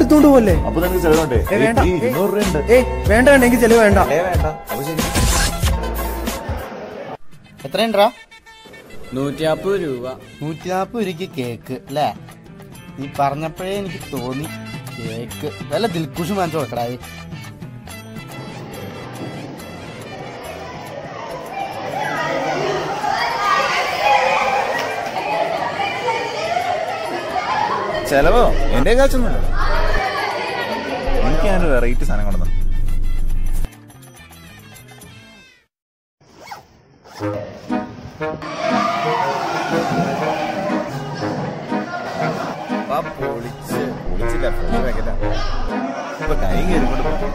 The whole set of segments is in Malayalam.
എടുത്തോണ്ട് പോലെ. അപ്പൊ നിനക്ക് ചെലവുണ്ടേ? വേണ്ട 200 രൂപ. വേണ്ട വേണ്ട, എനിക്ക് ചെലവ് വേണ്ട. വേണ്ട. അപ്പൊ ശരി. എത്രയുണ്ടാ? 150 രൂപ. 140 രൂപയ്ക്ക് കേക്ക് അല്ലേ? നീ പറഞ്ഞപ്പോഴേ എനിക്ക് തോന്നി കേക്ക് വല്ല ദിൽക്കുഷ് വാങ്ങിച്ചു കൊടുക്കടായി. ചെലവോ? എന്റെ കാശൊന്നുമില്ല. എനിക്ക് ഞാനൊരു വെറൈറ്റി സാധനം കൊണ്ടുവന്നു. പൊളിച്ചില്ല, ഫോൺ വെക്കട്ടെ. ഇപ്പൊ കൈ കയറിക്കൊണ്ട് പോകും.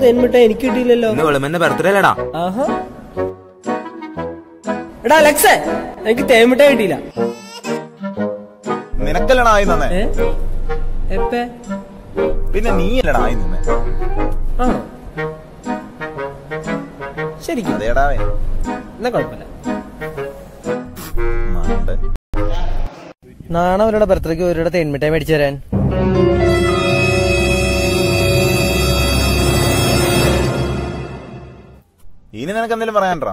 തേൻമിട്ട എനിക്ക് കിട്ടിയില്ലല്ലോ. ബർത്ത്ഡേ അല്ലടാ. എടാ അലക്സേ, എനിക്ക് തേൻമിട്ട കിട്ടിയില്ല. നിനക്കല്ലടാ ആയി തന്നെ. എപ്പേ? പിന്നെ നീ അല്ലടാ ആയി നിന്നെ. ശരിക്കും അതേടാവേ. എന്നാ കുഴപ്പമില്ല. നാളെ അവരുടെ ബർത്ത്ഡേക്ക് ഒരിടത്ത് തേൻമിട്ടായി മേടിച്ചു തരാൻ. ഇനി നിനക്ക് എന്തെങ്കിലും പറയാൻടാ?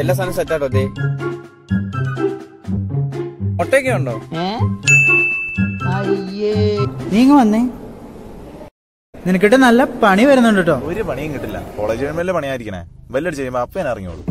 എല്ലാ സാധനം സെറ്റാട്ടോ. മുട്ടയൊക്കെ ഉണ്ടോ? നീങ്ങ വന്നേ, നിനക്കിട്ട് നല്ല പണി വരുന്നുണ്ട് കേട്ടോ. ഒരു പണിയും കിട്ടില്ല. കോളേജ് കഴിയുമ്പോൾ പണിയായിരിക്കണേ. വല്ലടി ചെയ്യുമ്പോ അപ്പ ഞാൻ ഇറങ്ങിയോളൂ.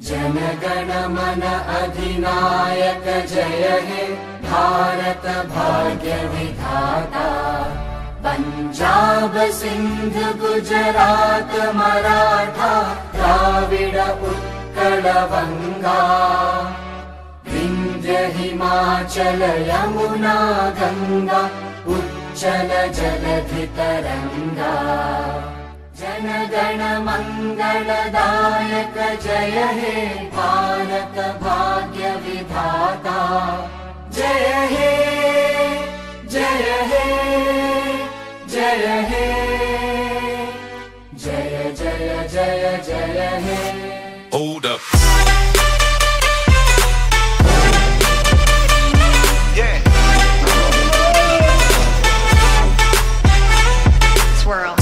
जनगण मन अधिनायक जय हे भारत भाग्य विधाता। पंजाब सिंध गुजरात मराठा द्राविड उत्कल बंगा। विंध्य हिमाचल यमुना गंगा उच्चल जलधि तरंगा। जनगण मंगलदायक जय हे भारत भाग्य विधाता। जय हे जय हे जय हे जय जय जय जय हे। Hold up. Swirl.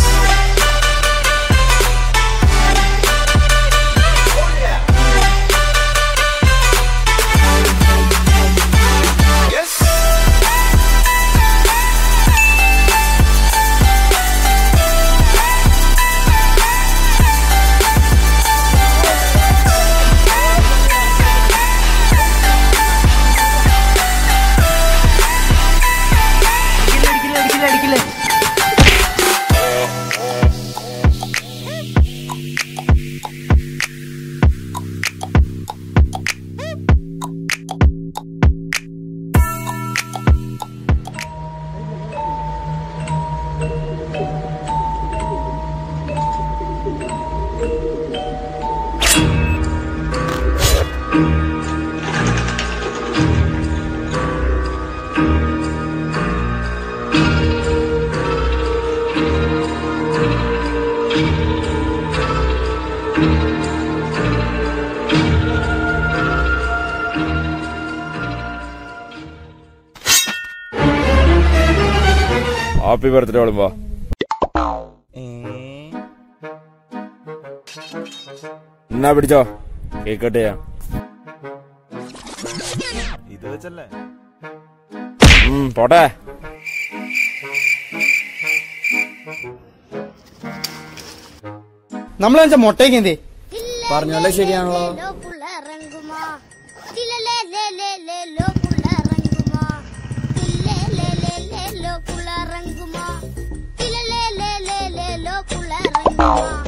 Happy birthday ഓളുമ്പോ. എന്നാ പിടിച്ചോ, കേക്ക് കട്ട് ചെയ്യാം. ഇത് വെച്ചല്ലേ പോട്ടെ. നമ്മൾ വെച്ചാ മുട്ടയ്ക്ക് എന്തേ പറഞ്ഞല്ലേ ശരിയാണല്ലോ. Oh.